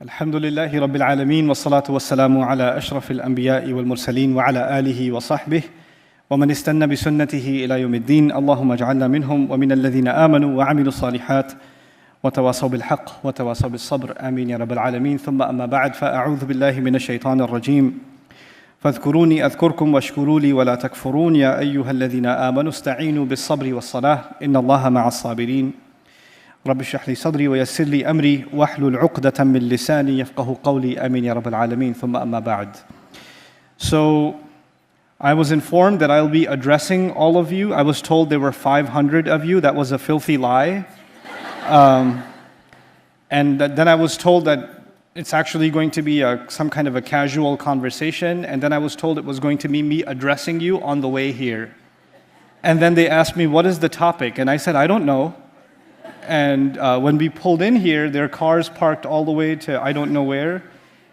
الحمد لله رب العالمين والصلاة والسلام على أشرف الأنبياء والمرسلين وعلى آله وصحبه ومن استنى بسنته إلى يوم الدين اللهم اجعلنا منهم ومن الذين آمنوا وعملوا الصالحات وتواصوا بالحق وتواصوا بالصبر آمين يا رب العالمين ثم أما بعد فأعوذ بالله من الشيطان الرجيم فاذكروني أذكركم واشكروا لي ولا تكفرون يا أيها الذين آمنوا استعينوا بالصبر والصلاة إن الله مع الصابرين رب اشرح لي صدري ويسر لي أمري واحلل عقدة من لساني يفقه قولي آمين يا رب العالمين ثم أما بعد. So I was informed that I'll be addressing all of you. I was told there were 500 of you. That was a filthy lie. And then I was told that it's actually going to be some kind of a casual conversation. And then I was told it was going to be me addressing you on the way here. And then they asked me, what is the topic? And I said, I don't know. And when we pulled in here, there are cars parked all the way to I don't know where.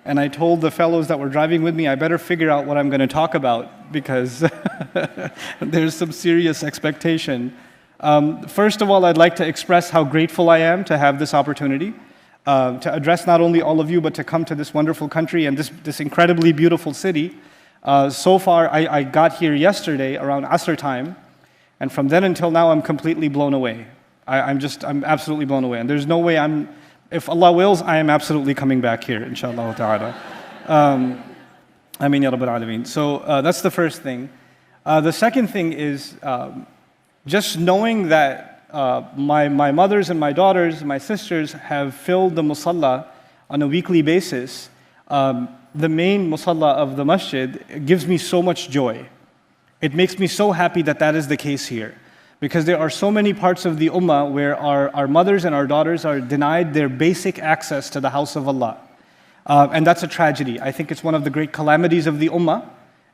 And I told the fellows that were driving with me, I better figure out what I'm going to talk about because there's some serious expectation. First of all, I'd like to express how grateful I am to have this opportunity to address not only all of you, but to come to this wonderful country and this incredibly beautiful city. So far, I got here yesterday around Asr time. And from then until now, I'm completely blown away. I'm absolutely blown away. And there's no way if Allah wills, I am absolutely coming back here, inshallah ta'ala. Ameen ya Rabbil Alameen. So that's the first thing. The second thing is just knowing that my mothers and my daughters, my sisters have filled the musalla on a weekly basis. The main musalla of the masjid gives me so much joy. It makes me so happy that that is the case here. Because there are so many parts of the ummah where our mothers and our daughters are denied their basic access to the house of Allah. And that's a tragedy. I think it's one of the great calamities of the ummah.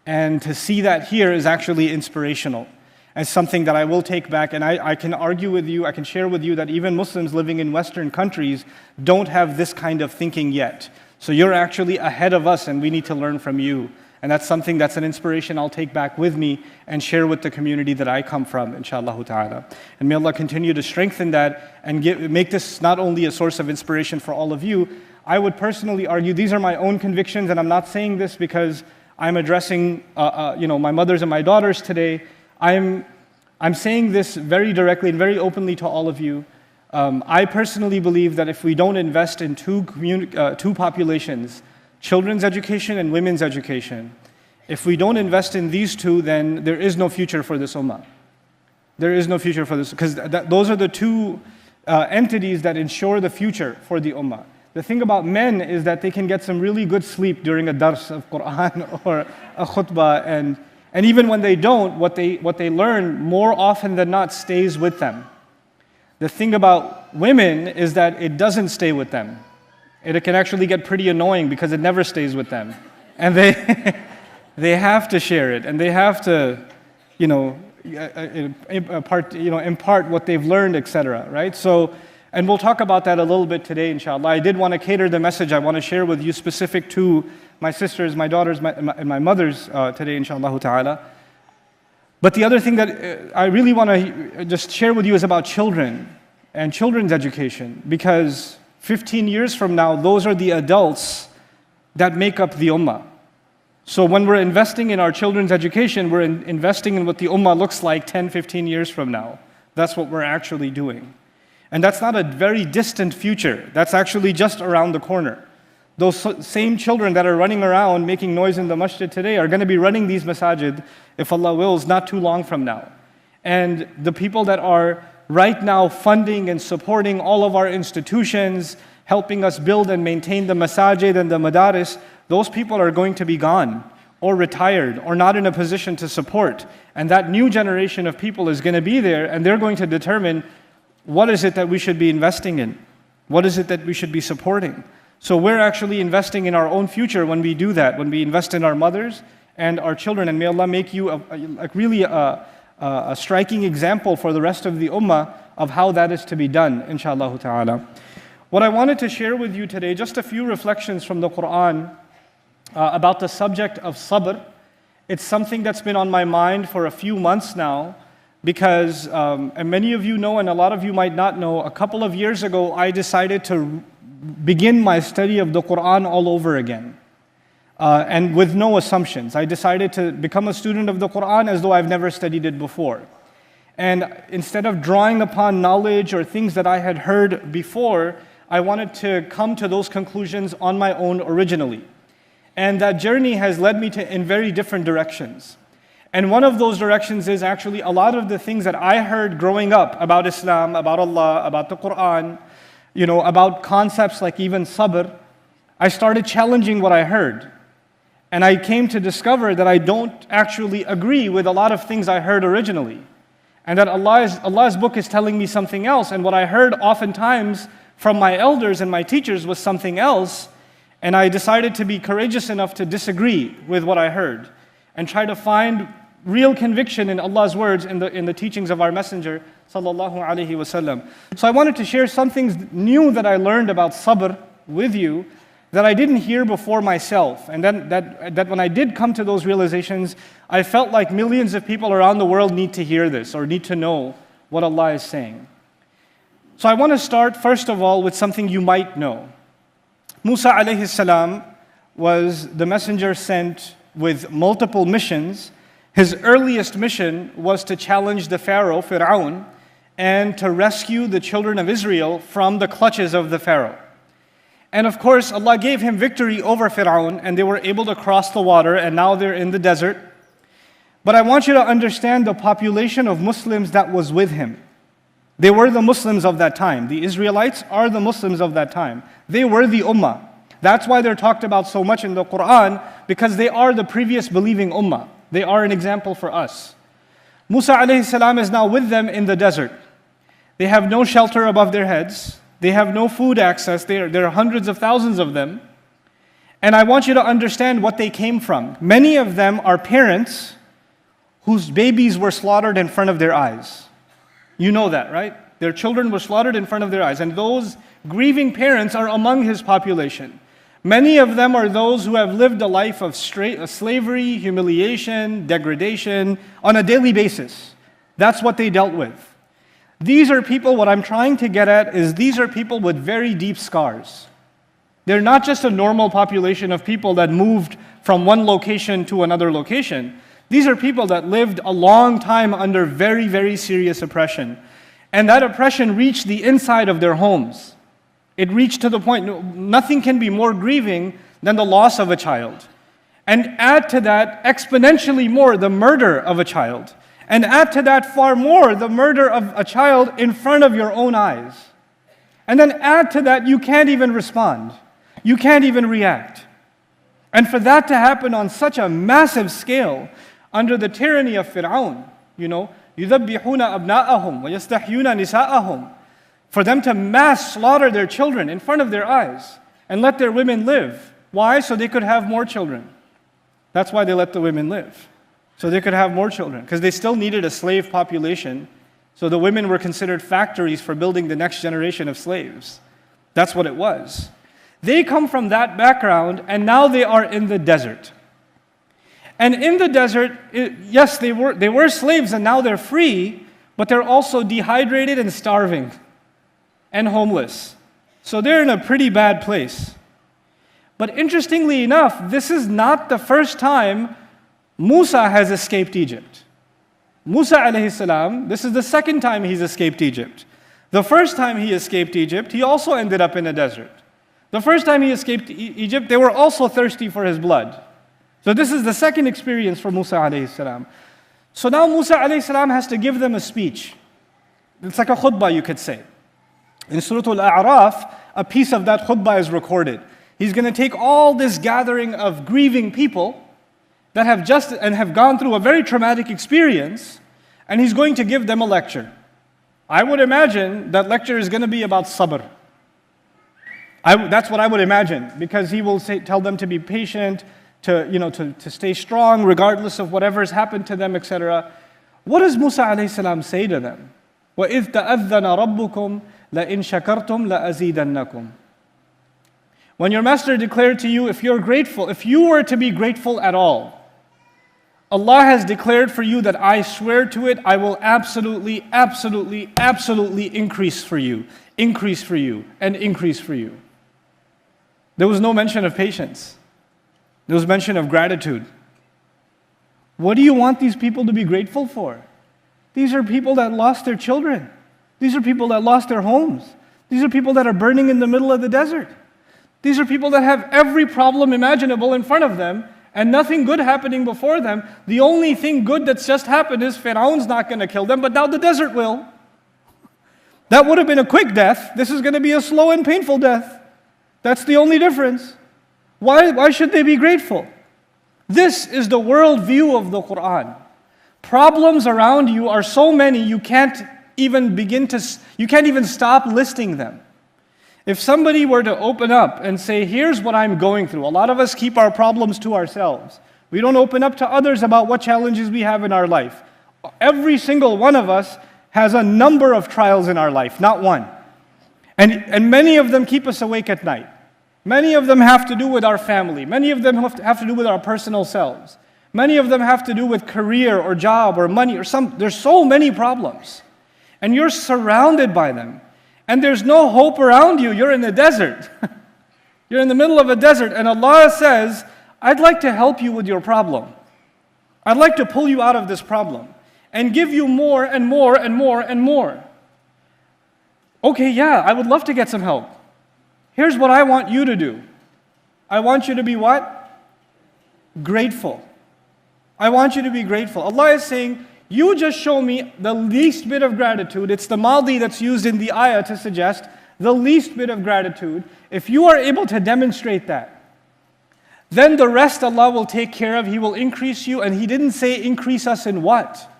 And to see that here is actually inspirational. As something that I will take back, and I can argue with you, I can share with you that even Muslims living in Western countries don't have this kind of thinking yet. So you're actually ahead of us and we need to learn from you. And that's something that's an inspiration I'll take back with me and share with the community that I come from, inshallah ta'ala. And may Allah continue to strengthen that and make this not only a source of inspiration for all of you. I would personally argue these are my own convictions, and I'm not saying this because I'm addressing my mothers and my daughters today. I'm saying this very directly and very openly to all of you. I personally believe that if we don't invest in two populations, children's education and women's education. If we don't invest in these two, then there is no future for this ummah. There is no future for this, because those are the two entities that ensure the future for the ummah. The thing about men is that they can get some really good sleep during a dars of Quran or a khutbah, and even when they don't, what they learn more often than not stays with them. The thing about women is that it doesn't stay with them. It can actually get pretty annoying because it never stays with them. And they have to share it, and they have to, impart what they've learned, etc. Right? So, and we'll talk about that a little bit today, inshallah. I did want to cater the message I want to share with you specific to my sisters, my daughters, and my mothers today, inshallah ta'ala. But the other thing that I really want to just share with you is about children and children's education, because 15 years from now, those are the adults that make up the ummah. So when we're investing in our children's education, we're investing in what the ummah looks like 10, 15 years from now. That's what we're actually doing. And that's not a very distant future. That's actually just around the corner. Those same children that are running around making noise in the masjid today are going to be running these masajid, if Allah wills, not too long from now. And the people that are right now funding and supporting all of our institutions, helping us build and maintain the masajid and the madaris, those people are going to be gone or retired or not in a position to support. And that new generation of people is going to be there, and they're going to determine what is it that we should be investing in? What is it that we should be supporting? So we're actually investing in our own future when we do that, when we invest in our mothers and our children. And may Allah make you a striking example for the rest of the ummah of how that is to be done, inshallah ta'ala. What I wanted to share with you today, just a few reflections from the Quran about the subject of sabr. It's something that's been on my mind for a few months now, because, and many of you know and a lot of you might not know, a couple of years ago I decided to begin my study of the Quran all over again. And with no assumptions. I decided to become a student of the Quran as though I've never studied it before. And instead of drawing upon knowledge or things that I had heard before, I wanted to come to those conclusions on my own originally. And that journey has led me in very different directions. And one of those directions is actually a lot of the things that I heard growing up about Islam, about Allah, about the Quran, about concepts like even sabr. I started challenging what I heard. And I came to discover that I don't actually agree with a lot of things I heard originally. And that Allah's book is telling me something else. And what I heard oftentimes from my elders and my teachers was something else. And I decided to be courageous enough to disagree with what I heard and try to find real conviction in Allah's words in the teachings of our Messenger sallallahu alaihi wasallam. So I wanted to share some things new that I learned about sabr with you that I didn't hear before myself. And then that when I did come to those realizations, I felt like millions of people around the world need to hear this or need to know what Allah is saying. So I want to start first of all with something you might know. Musa alayhi salam was the messenger sent with multiple missions. His earliest mission was to challenge the Pharaoh, Fir'aun, and to rescue the children of Israel from the clutches of the Pharaoh. And of course, Allah gave him victory over Fir'aun, and they were able to cross the water, and now they're in the desert. But I want you to understand the population of Muslims that was with him. They were the Muslims of that time. The Israelites are the Muslims of that time. They were the Ummah. That's why they're talked about so much in the Quran, because they are the previous believing Ummah. They are an example for us. Musa alayhi salam is now with them in the desert. They have no shelter above their heads. They have no food access. There are hundreds of thousands of them. And I want you to understand what they came from. Many of them are parents whose babies were slaughtered in front of their eyes. You know that, right? Their children were slaughtered in front of their eyes. And those grieving parents are among his population. Many of them are those who have lived a life of slavery, humiliation, degradation on a daily basis. That's what they dealt with. These are people, what I'm trying to get at is these are people with very deep scars. They're not just a normal population of people that moved from one location to another location. These are people that lived a long time under very, very serious oppression. And that oppression reached the inside of their homes. It reached to the point, nothing can be more grieving than the loss of a child. And add to that exponentially more the murder of a child. And add to that far more the murder of a child in front of your own eyes. And then add to that you can't even respond. You can't even react. And for that to happen on such a massive scale, under the tyranny of Fir'aun, يُذَبِّحُونَ أَبْنَاءَهُمْ وَيَسْتَحْيُونَ نِسَاءَهُمْ, for them to mass slaughter their children in front of their eyes and let their women live. Why? So they could have more children. That's why they let the women live. So they could have more children, because they still needed a slave population. So the women were considered factories for building the next generation of slaves. That's what it was. They come from that background, and now they are in the desert. And in the desert, yes, they were slaves, and now they're free, but they're also dehydrated and starving and homeless. So they're in a pretty bad place. But interestingly enough, this is not the first time Musa has escaped Egypt. Musa alayhi salam, this is the second time he's escaped Egypt. The first time he escaped Egypt, he also ended up in a desert. The first time he escaped Egypt, they were also thirsty for his blood. So this is the second experience for Musa alayhi salam. So now Musa alayhi salam has to give them a speech. It's like a khutbah, you could say. In Surah Al-A'raf, a piece of that khutbah is recorded. He's going to take all this gathering of grieving people that have gone through a very traumatic experience, and he's going to give them a lecture. I would imagine that lecture is going to be about sabr. That's what I would imagine, because he will tell them to be patient, to stay strong regardless of whatever's happened to them, etc. What does Musa alayhi salam say to them? وَإِذْ تَأَذَّنَ رَبُّكُمْ لَإِن شَكَرْتُمْ لَأَزِيدَنَّكُمْ. When your master declared to you, if you were to be grateful at all, Allah has declared for you that I swear to it, I will absolutely, absolutely, absolutely increase for you, and increase for you. There was no mention of patience. There was mention of gratitude. What do you want these people to be grateful for? These are people that lost their children. These are people that lost their homes. These are people that are burning in the middle of the desert. These are people that have every problem imaginable in front of them and nothing good happening before them. The only thing good that's just happened is Fir'aun's not going to kill them, but now the desert will. That would have been a quick death. This is going to be a slow and painful death. That's the only difference. Why should they be grateful? This is the worldview of the Quran. Problems around you are so many you can't even stop listing them. If somebody were to open up and say, here's what I'm going through, a lot of us keep our problems to ourselves. We don't open up to others about what challenges we have in our life. Every single one of us has a number of trials in our life, not one. And many of them keep us awake at night. Many of them have to do with our family. Many of them have to do with our personal selves. Many of them have to do with career or job or money or there's so many problems. And you're surrounded by them. And there's no hope around you. You're in the desert. You're in the middle of a desert. And Allah says, I'd like to help you with your problem. I'd like to pull you out of this problem and give you more and more and more and more. Okay, yeah, I would love to get some help. Here's what I want you to do. I want you to be what? Grateful. I want you to be grateful. Allah is saying, you just show me the least bit of gratitude. It's the maldi that's used in the ayah to suggest the least bit of gratitude. If you are able to demonstrate that, then the rest Allah will take care of. He will increase you. And He didn't say increase us in what?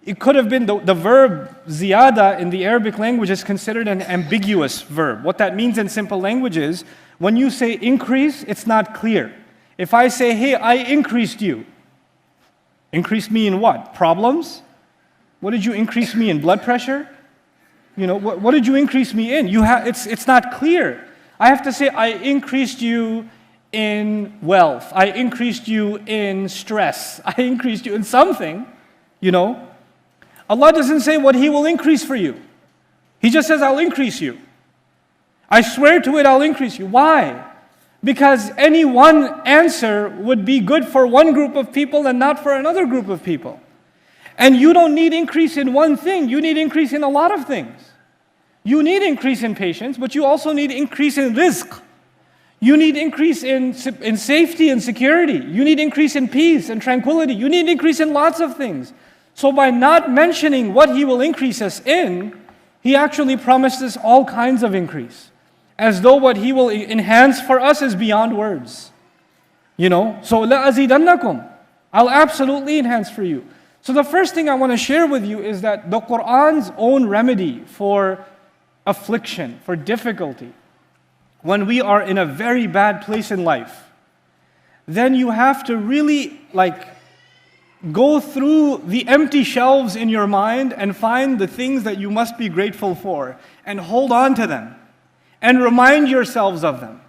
It could have been the verb ziyada in the Arabic language is considered an ambiguous verb. What that means in simple language is, when you say increase, it's not clear. If I say, hey, I increased you. Increased me in what? Problems? What did you increase me in? Blood pressure? You know, what did you increase me in? It's not clear. I have to say, I increased you in wealth. I increased you in stress. I increased you in something, you know. Allah doesn't say what He will increase for you. He just says, I'll increase you. I swear to it, I'll increase you. Why? Because any one answer would be good for one group of people and not for another group of people. And you don't need increase in one thing. You need increase in a lot of things. You need increase in patience, but you also need increase in rizq. You need increase in safety and security. You need increase in peace and tranquility. You need increase in lots of things. So by not mentioning what He will increase us in, He actually promised us all kinds of increase. As though what He will enhance for us is beyond words. You know, so لَأَزِيدَنَّكُمْ, I'll absolutely enhance for you. So the first thing I want to share with you is that the Qur'an's own remedy for affliction, for difficulty, when we are in a very bad place in life, then you have to really go through the empty shelves in your mind and find the things that you must be grateful for and hold on to them and remind yourselves of them.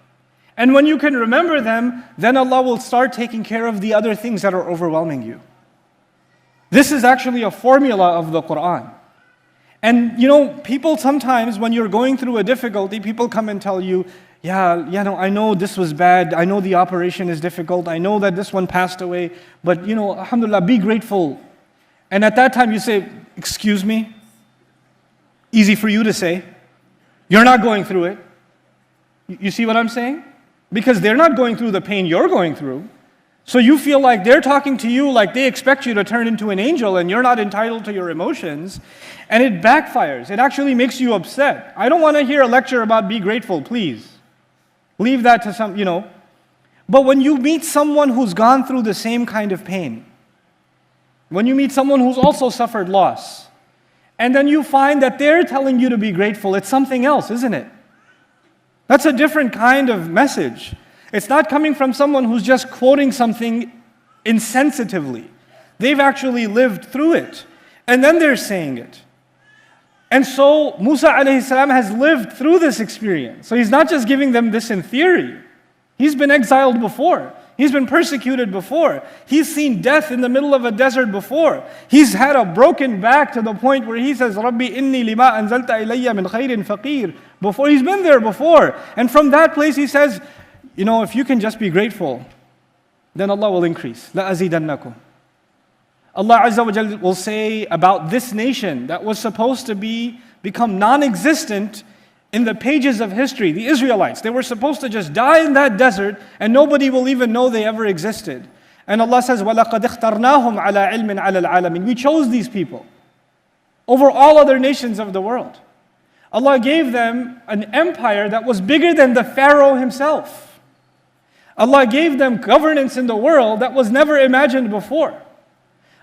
And when you can remember them, then Allah will start taking care of the other things that are overwhelming you. This is actually a formula of the Qur'an. And you know, people sometimes, when you're going through a difficulty, people come and tell you, I know this was bad, I know the operation is difficult, I know that this one passed away, but you know, alhamdulillah, be grateful. And at that time you say, excuse me? Easy for you to say. You're not going through it. You see what I'm saying? Because they're not going through the pain you're going through. So you feel like they're talking to you like they expect you to turn into an angel and you're not entitled to your emotions. And it backfires. It actually makes you upset. I don't want to hear a lecture about be grateful, please. Leave that to some, you know. But when you meet someone who's gone through the same kind of pain, when you meet someone who's also suffered loss, and then you find that they're telling you to be grateful, it's something else, isn't it? That's a different kind of message. It's not coming from someone who's just quoting something insensitively. They've actually lived through it, and then they're saying it. And so Musa alayhi salam has lived through this experience. So he's not just giving them this in theory. He's been exiled before. He's been persecuted before. He's seen death in the middle of a desert before. He's had a broken back to the point where he says, Rabbi inni lima anzalta ilayya min khairin faqir. Before, he's been there before. And from that place he says, if you can just be grateful, then Allah will increase. لَأَزِيدَنَّكُمْ. Allah Azza wa Jal will say about this nation that was supposed to become non-existent in the pages of history, the Israelites. They were supposed to just die in that desert and nobody will even know they ever existed. And Allah says, وَلَقَدْ اخْتَرْنَاهُمْ عَلَىٰ عِلْمٍ عَلَى الْعَالَمِينَ. We chose these people over all other nations of the world. Allah gave them an empire that was bigger than the Pharaoh himself. Allah gave them governance in the world that was never imagined before.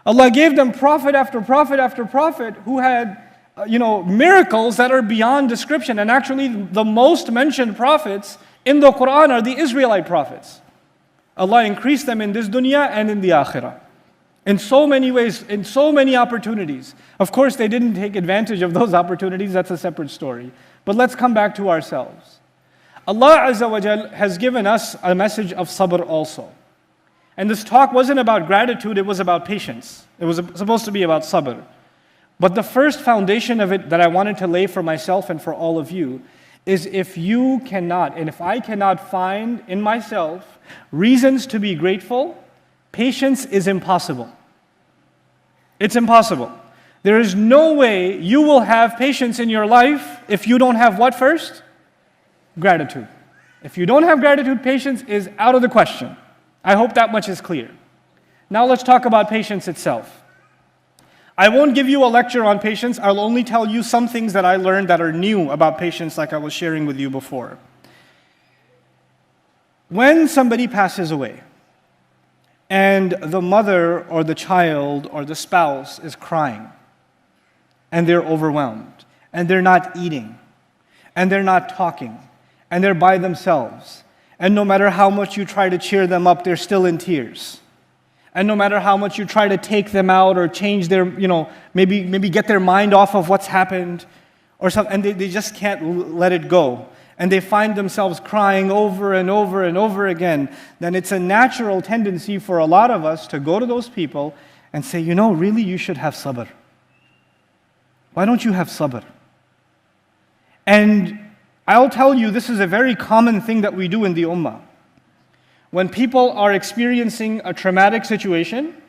Allah gave them prophet after prophet after prophet who had miracles that are beyond description. And actually the most mentioned prophets in the Quran are the Israelite prophets. Allah increased them in this dunya and in the akhirah. In so many ways, in so many opportunities. Of course, they didn't take advantage of those opportunities. That's a separate story. But let's come back to ourselves. Allah Azza wa Jal has given us a message of sabr also. And this talk wasn't about gratitude, it was about patience. It was supposed to be about sabr. But the first foundation of it that I wanted to lay for myself and for all of you is if you cannot, and if I cannot find in myself reasons to be grateful, patience is impossible. It's impossible. There is no way you will have patience in your life if you don't have what first? Gratitude. If you don't have gratitude, patience is out of the question. I hope that much is clear. Now let's talk about patience itself. I won't give you a lecture on patience. I'll only tell you some things that I learned that are new about patience, like I was sharing with you before. When somebody passes away, and the mother or the child or the spouse is crying, and they're overwhelmed, and they're not eating, and they're not talking, and they're by themselves, and no matter how much you try to cheer them up, they're still in tears. And no matter how much you try to take them out or change their, maybe get their mind off of what's happened, or something, and they just can't let it go. And they find themselves crying over and over and over again, then it's a natural tendency for a lot of us to go to those people and say, really you should have sabr. Why don't you have sabr? And I'll tell you, this is a very common thing that we do in the ummah. When people are experiencing a traumatic situation,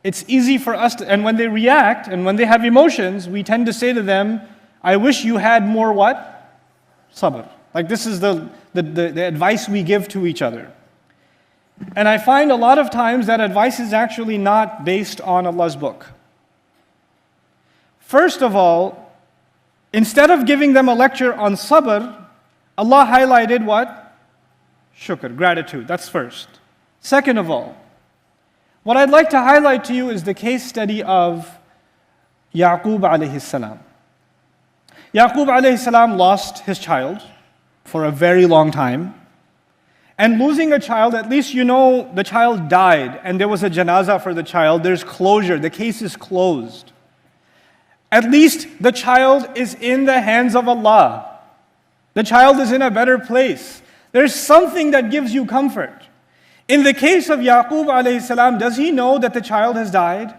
it's easy for us to, and when they react and when they have emotions, we tend to say to them, I wish you had more what? Sabr. Like this is the advice we give to each other. And I find a lot of times that advice is actually not based on Allah's book. First of all, instead of giving them a lecture on sabr, Allah highlighted what? Shukr, gratitude. That's first. Second of all, what I'd like to highlight to you is the case study of Yaqub alayhi salam. Yaqub alayhi salam lost his child for a very long time. And losing a child, at least the child died and there was a janazah for the child. There's closure. The case is closed. At least the child is in the hands of Allah. The child is in a better place. There's something that gives you comfort. In the case of Yaqub alayhi salam, does he know that the child has died?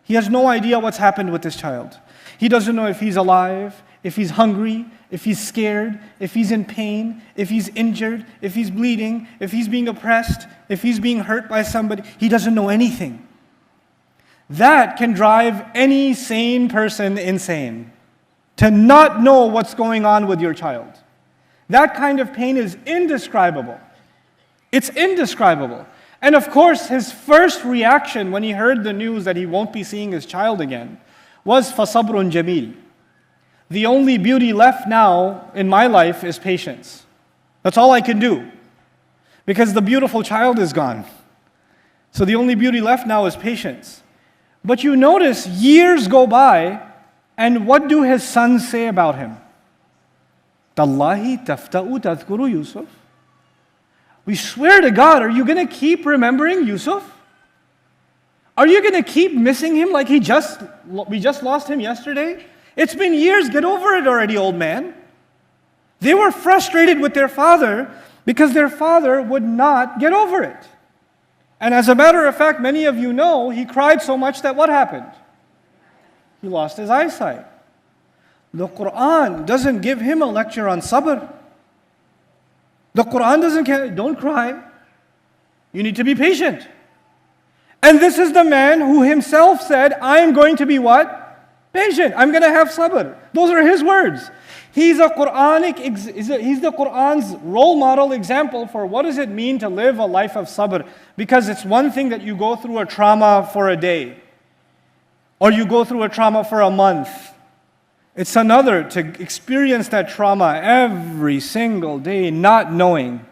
He has no idea what's happened with this child. He doesn't know if he's alive, if he's hungry, if he's scared, if he's in pain, if he's injured, if he's bleeding, if he's being oppressed, if he's being hurt by somebody. He doesn't know anything. That can drive any sane person insane, to not know what's going on with your child. That kind of pain is indescribable. It's indescribable. And of course, his first reaction when he heard the news that he won't be seeing his child again was فَصَبْرٌ جَمِيلٌ. The only beauty left now in my life is patience. That's all I can do. Because the beautiful child is gone. So the only beauty left now is patience. But you notice years go by, and what do his sons say about him? Tallahi tafta'u tadhkuru Yusuf. We swear to God, are you going to keep remembering Yusuf? Are you going to keep missing him like we just lost him yesterday? It's been years, get over it already, old man. They were frustrated with their father because their father would not get over it. And as a matter of fact, many of you know, he cried so much that what happened? He lost his eyesight. The Quran doesn't give him a lecture on sabr. The Quran doesn't care. Don't cry. You need to be patient. And this is the man who himself said, I am going to be what? Patient. I'm going to have sabr. Those are his words. He's the Quran's role model example for what does it mean to live a life of sabr. Because it's one thing that you go through a trauma for a day, or you go through a trauma for a month. It's another to experience that trauma every single day, not knowing,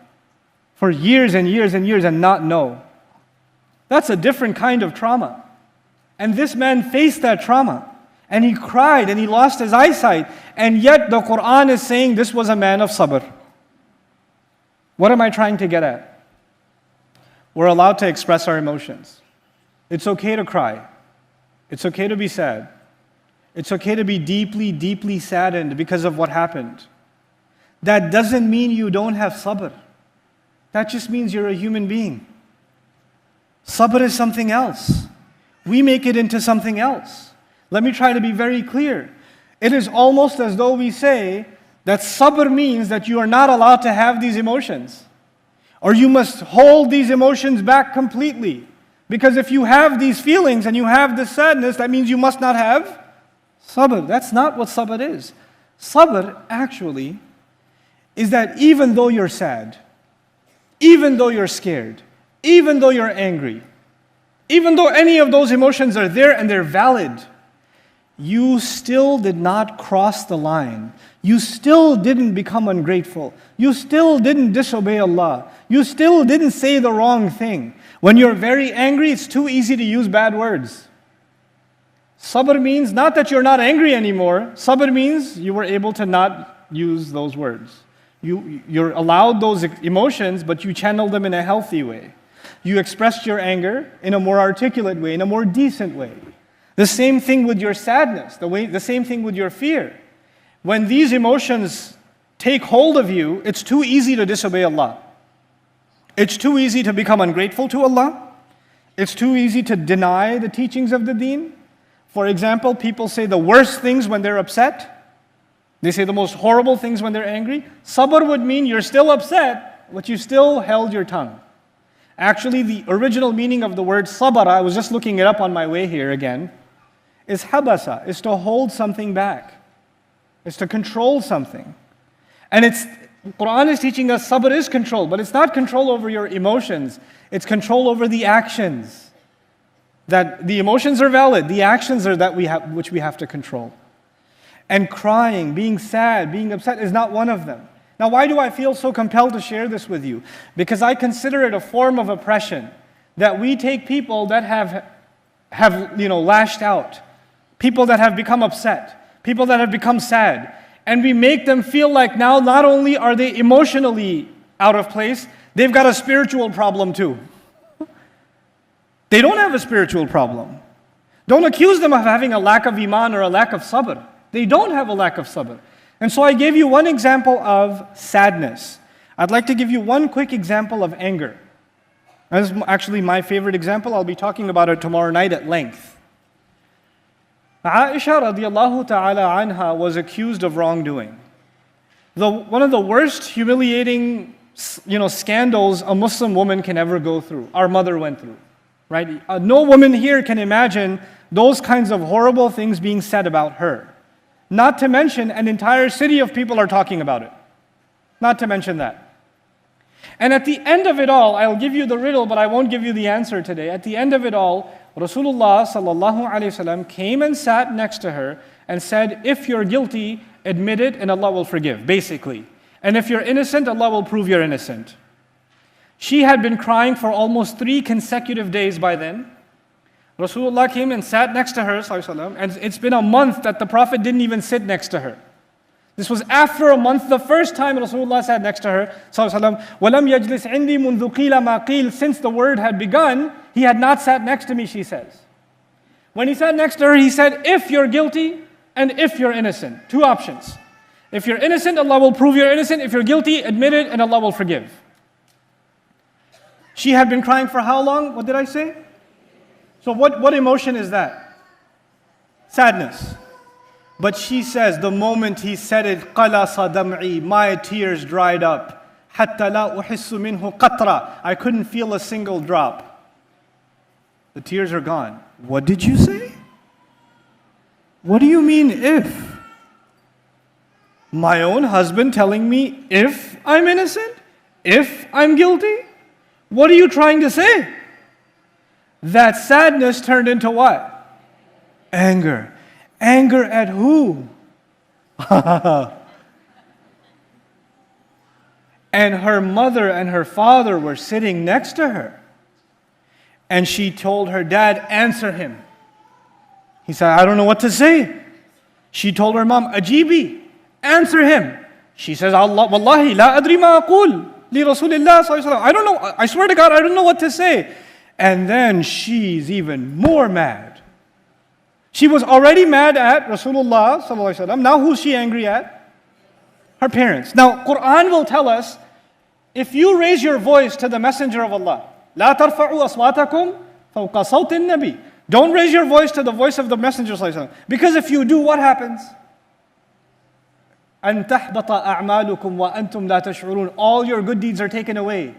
for years and years and years, and not know. That's a different kind of trauma. And this man faced that trauma. And he cried and he lost his eyesight. And yet the Quran is saying this was a man of sabr. What am I trying to get at? We're allowed to express our emotions. It's okay to cry. It's okay to be sad. It's okay to be deeply, deeply saddened because of what happened. That doesn't mean you don't have sabr. That just means you're a human being. Sabr is something else. We make it into something else. Let me try to be very clear. It is almost as though we say that sabr means that you are not allowed to have these emotions. Or you must hold these emotions back completely. Because if you have these feelings and you have this sadness, that means you must not have sabr. That's not what sabr is. Sabr actually is that even though you're sad, even though you're scared, even though you're angry, even though any of those emotions are there and they're valid, you still did not cross the line. You still didn't become ungrateful. You still didn't disobey Allah. You still didn't say the wrong thing. When you're very angry, it's too easy to use bad words. Sabr means not that you're not angry anymore. Sabr means you were able to not use those words. You're allowed those emotions, but you channeled them in a healthy way. You expressed your anger in a more articulate way, in a more decent way. The same thing with your sadness, the same thing with your fear. When these emotions take hold of you, it's too easy to disobey Allah. It's too easy to become ungrateful to Allah. It's too easy to deny the teachings of the deen. For example, people say the worst things when they're upset. They say the most horrible things when they're angry. Sabr would mean you're still upset, but you still held your tongue. Actually, the original meaning of the word sabara, I was just looking it up on my way here again, is habasa, is to hold something back. It's to control something. And Quran is teaching us sabr is control, but it's not control over your emotions. It's control over the actions. That the emotions are valid, the actions are which we have to control. And crying, being sad, being upset is not one of them. Now, why do I feel so compelled to share this with you? Because I consider it a form of oppression, that we take people that have lashed out, people that have become upset, people that have become sad, and we make them feel like now not only are they emotionally out of place, they've got a spiritual problem too. They don't have a spiritual problem. Don't accuse them of having a lack of iman or a lack of sabr. They don't have a lack of sabr. And so I gave you one example of sadness. I'd like to give you one quick example of anger. This is actually my favorite example. I'll be talking about it tomorrow night at length. Aisha radiallahu ta'ala anha was accused of wrongdoing. One of the worst humiliating scandals a Muslim woman can ever go through, our mother went through. Right? No woman here can imagine those kinds of horrible things being said about her. Not to mention, an entire city of people are talking about it. Not to mention that. And at the end of it all, I'll give you the riddle, but I won't give you the answer today. At the end of it all, Rasulullah sallallahu alaihi wasallam came and sat next to her and said, if you're guilty, admit it and Allah will forgive, basically. And if you're innocent, Allah will prove you're innocent. She had been crying for almost 3 consecutive days by then. Rasulullah came and sat next to her, and it's been a month that the Prophet didn't even sit next to her. This was after a month, the first time Rasulullah sat next to her. وَلَمْ يَجْلِسْ عِنْدِي مُنْذُ قِيلَ مَا قِيلَ. Since the word had begun, he had not sat next to me, she says. When he sat next to her, he said, if you're guilty and if you're innocent. 2 options. If you're innocent, Allah will prove you're innocent. If you're guilty, admit it and Allah will forgive. She had been crying for how long? What did I say? So what emotion is that? Sadness. But she says, the moment he said it, قَلَصَ دَمْعِي, my tears dried up. حَتَّى لَا أُحِسُّ مِنْهُ قَطْرَةً. I couldn't feel a single drop. The tears are gone. What did you say? What do you mean if? My own husband telling me if I'm innocent? If I'm guilty? What are you trying to say? That sadness turned into what? Anger. Anger at who? And her mother and her father were sitting next to her. And she told her dad, answer him. He said, I don't know what to say. She told her mom, Ajibi, answer him. She says, Allah, Wallahi, la adri ma aqul li Rasulillah sallallahu alaihi wasallam. I don't know, I swear to God, I don't know what to say. And then she's even more mad. She was already mad at Rasulullah sallallahu alaihi wasallam. Now who's she angry at? Her parents. Now Quran will tell us, if you raise your voice to the Messenger of Allah, لا ترفعوا أصواتكم فوق صوت النبي. Don't raise your voice to the voice of the Messenger sallallahu alaihi wasallam. Because if you do, what happens? أن تحبط أعمالكم وأنتم لا تشعرون. All your good deeds are taken away.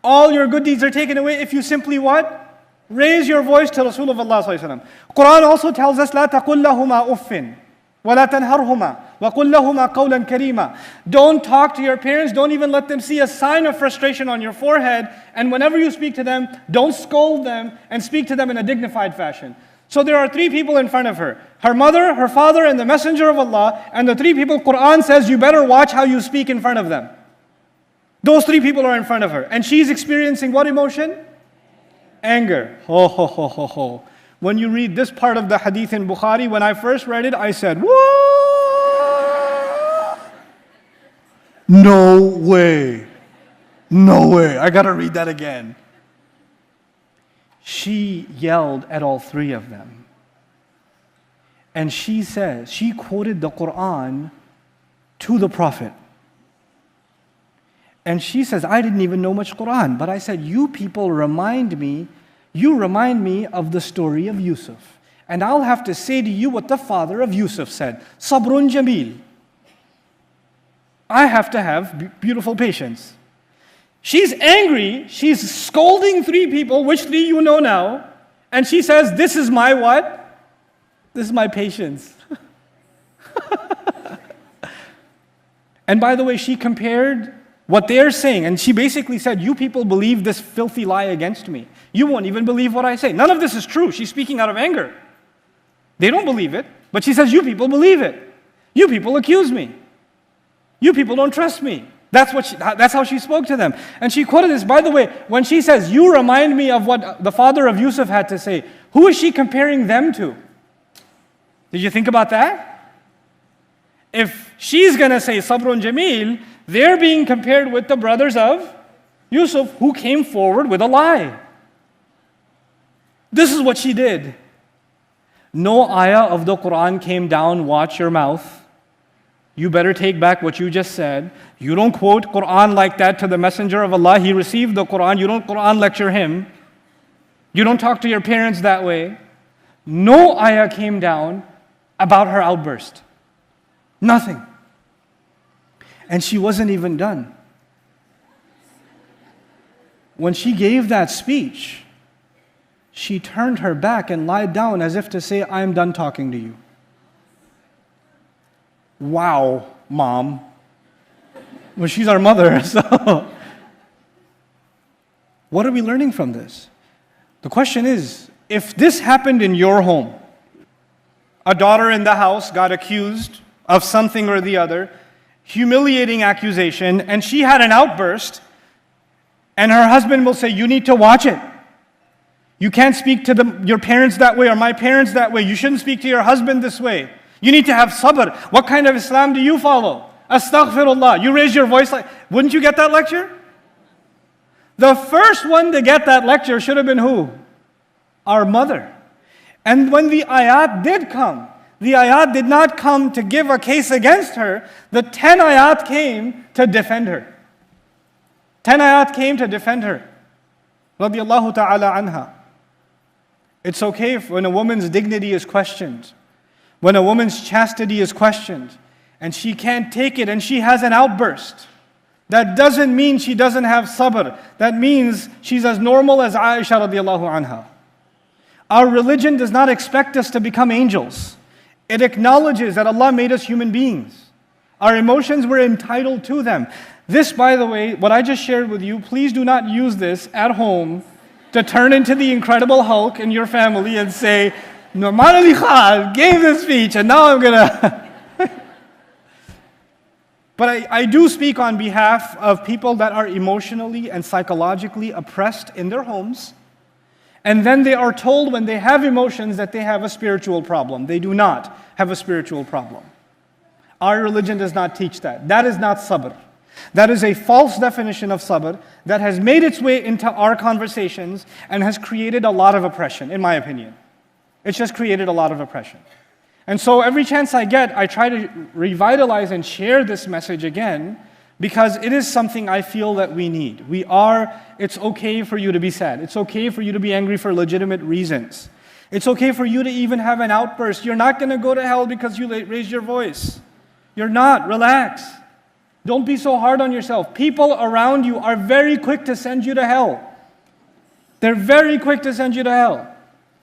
All your good deeds are taken away if you simply what? Raise your voice to Rasulullah sallallahu alaihi wasallam. Quran also tells us لا تقل لهما أف ولا تنهرهما وقل لهما قولا كريما. Don't talk to your parents. Don't even let them see a sign of frustration on your forehead. And whenever you speak to them, don't scold them and speak to them in a dignified fashion. So there are three people in front of her. Her mother, her father, and the Messenger of Allah. And the three people, Quran says, you better watch how you speak in front of them. Those three people are in front of her. And she's experiencing what emotion? Anger. Ho, ho, ho, ho, ho. When you read this part of the hadith in Bukhari, when I first read it, I said, what? No way. No way. I gotta read that again. She yelled at all three of them. And she says, she quoted the Quran to the Prophet. And she says, I didn't even know much Quran, but I said, you people remind me of the story of Yusuf. And I'll have to say to you what the father of Yusuf said. Sabrun Jamil. I have to have beautiful patience. She's angry. She's scolding three people, which three you know now. And she says, this is my what? This is my patience. And by the way, she compared what they're saying. And she basically said, you people believe this filthy lie against me. You won't even believe what I say. None of this is true. She's speaking out of anger. They don't believe it. But she says, you people believe it. You people accuse me. You people don't trust me. That's how she spoke to them. And she quoted this. By the way, when she says, you remind me of what the father of Yusuf had to say, who is she comparing them to? Did you think about that? If she's going to say Sabrun Jamil, they're being compared with the brothers of Yusuf who came forward with a lie. This is what she did. No ayah of the Quran came down, watch your mouth. You better take back what you just said. You don't quote Quran like that to the Messenger of Allah. He received the Quran. You don't Quran lecture him. You don't talk to your parents that way. No ayah came down about her outburst. Nothing. And she wasn't even done. When she gave that speech, she turned her back and lied down as if to say, I'm done talking to you. Wow, mom. Well, she's our mother, so. What are we learning from this? The question is, if this happened in your home, a daughter in the house got accused of something or the other, humiliating accusation, and she had an outburst, and her husband will say, you need to watch it. You can't speak to your parents that way or my parents that way. You shouldn't speak to your husband this way. You need to have sabr. What kind of Islam do you follow? Astaghfirullah. You raise your voice like, wouldn't you get that lecture? The first one to get that lecture should have been who? Our mother. And when the ayat did come, the ayat did not come to give a case against her. The 10 ayat came to defend her. 10 ayat came to defend her. Radiyallahu ta'ala anha. It's okay when a woman's dignity is questioned, when a woman's chastity is questioned, and she can't take it and she has an outburst. That doesn't mean she doesn't have sabr. That means she's as normal as Aisha radiallahu anha. Our religion does not expect us to become angels. It acknowledges that Allah made us human beings. Our emotions, we're entitled to them. This, by the way, what I just shared with you, please do not use this at home to turn into the Incredible Hulk in your family and say, Nouman Ali Khan gave this speech and now I'm gonna... But I do speak on behalf of people that are emotionally and psychologically oppressed in their homes, and then they are told when they have emotions that they have a spiritual problem. They do not have a spiritual problem. Our religion does not teach that. That is not sabr. That is a false definition of sabr that has made its way into our conversations and has created a lot of oppression, in my opinion. It's just created a lot of oppression. And so every chance I get, I try to revitalize and share this message again, because it is something I feel that we need. It's okay for you to be sad. It's okay for you to be angry for legitimate reasons. It's okay for you to even have an outburst. You're not going to go to hell because you raised your voice. You're not. Relax. Don't be so hard on yourself. People around you are very quick to send you to hell. They're very quick to send you to hell.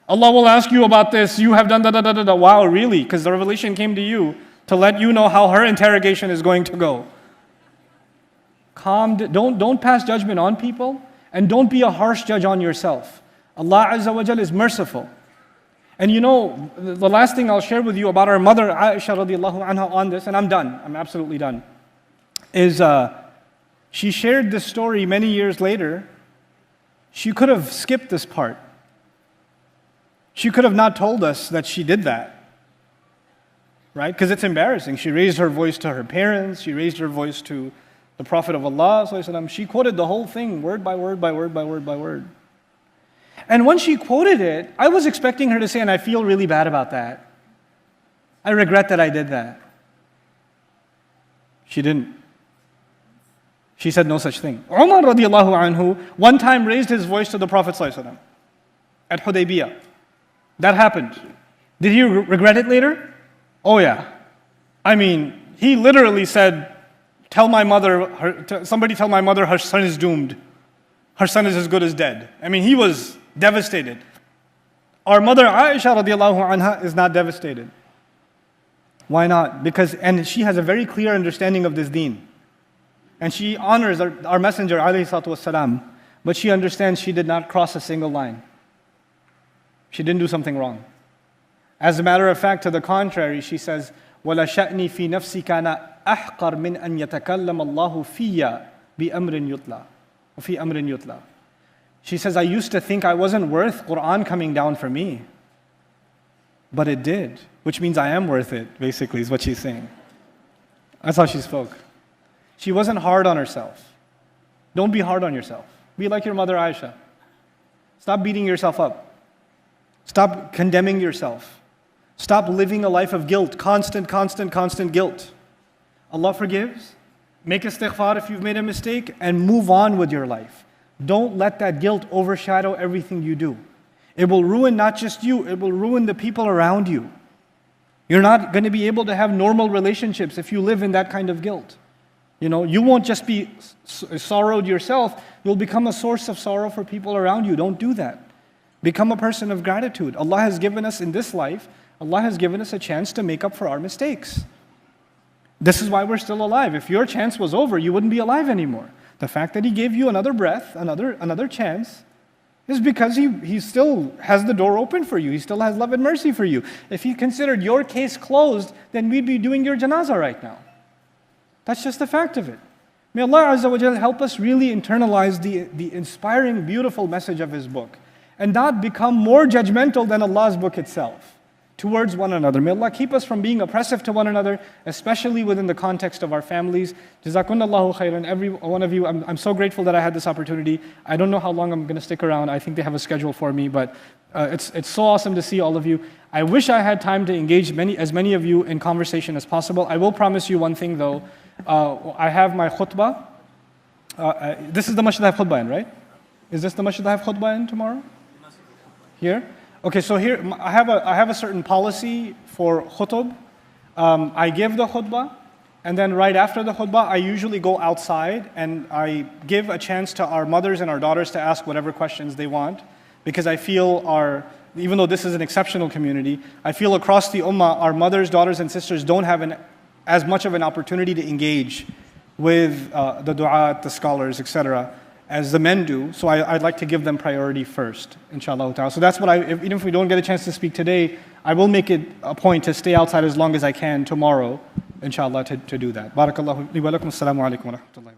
Allah will ask you about this. You have done da-da-da-da-da. Wow, really? Because the revelation came to you to let you know how her interrogation is going to go. Don't pass judgment on people, and don't be a harsh judge on yourself. Allah Azza wa Jal is merciful. And you know, the last thing I'll share with you about our mother Aisha radiallahu anha on this, and I'm done, I'm absolutely done, is she shared this story many years later. She could have skipped this part. She could have not told us that she did that, right? Because it's embarrassing. She raised her voice to her parents. She raised her voice to the Prophet of Allah. She quoted the whole thing, word by word by word by word by word. And when she quoted it, I was expecting her to say, and I feel really bad about that. I regret that I did that. She didn't. She said no such thing. Umar radiallahu anhu one time raised his voice to the Prophet ﷺ at Hudaybiyah. That happened. Did he regret it later? Oh yeah. I mean, he literally said, somebody tell my mother her son is doomed. Her son is as good as dead. I mean, he was devastated. Our mother Aisha radiallahu anha is not devastated. Why not? And she has a very clear understanding of this deen. And she honors our messenger alayhi salatu wassalam, but she understands she did not cross a single line. She didn't do something wrong. As a matter of fact, to the contrary, she says, وَلَا شَأْنِي فِي نَفْسِي كَانَ أَحْقَرْ مِنْ أَنْ يَتَكَلَّمَ اللَّهُ فِيَّ بِأَمْرٍ يُتْلَى وَفِي أَمْرٍ يُتْلَى. She says, I used to think I wasn't worth Quran coming down for me. But it did, which means I am worth it, basically, is what she's saying. That's how she spoke. She wasn't hard on herself. Don't be hard on yourself. Be like your mother Aisha. Stop beating yourself up. Stop condemning yourself. Stop living a life of guilt, constant guilt. Allah forgives. Make istighfar if you've made a mistake, and move on with your life. Don't let that guilt overshadow everything you do. It will ruin not just you, it will ruin the people around you. You're not going to be able to have normal relationships if you live in that kind of guilt. You know, you won't just be sorrowed yourself, you'll become a source of sorrow for people around you. Don't do that. Become a person of gratitude. Allah has given us in this life, Allah has given us a chance to make up for our mistakes. This is why we're still alive. If your chance was over, you wouldn't be alive anymore. The fact that He gave you another breath, another chance, is because he still has the door open for you. He still has love and mercy for you. If He considered your case closed, then we'd be doing your janazah right now. That's just the fact of it. May Allah Azza wa Jal help us really internalize the inspiring, beautiful message of His book, and not become more judgmental than Allah's book itself towards one another. May Allah keep us from being oppressive to one another, especially within the context of our families. Jazakumullahu khairan, every one of you. I'm so grateful that I had this opportunity. I don't know how long I'm going to stick around. I think they have a schedule for me, but it's so awesome to see all of you. I wish I had time to engage as many of you in conversation as possible. I will promise you one thing though. I have my khutbah. This is the masjid I have khutbah in, right? Is this the masjid I have khutbah in tomorrow? Here? Okay, so here I have a certain policy for khutb. I give the khutbah, And then right after the khutbah, I usually go outside and I give a chance to our mothers and our daughters to ask whatever questions they want. Because I feel even though this is an exceptional community, I feel across the ummah, our mothers, daughters, and sisters don't have as much of an opportunity to engage with the du'at, the scholars, etc., as the men do. So I'd like to give them priority first, inshallah ta'ala. So that's what even if we don't get a chance to speak today, I will make it a point to stay outside as long as I can tomorrow, inshallah, to do that. Barakallahu li wa lakum. Assalamu alaikum wa rahmatullahi wa barakatuh.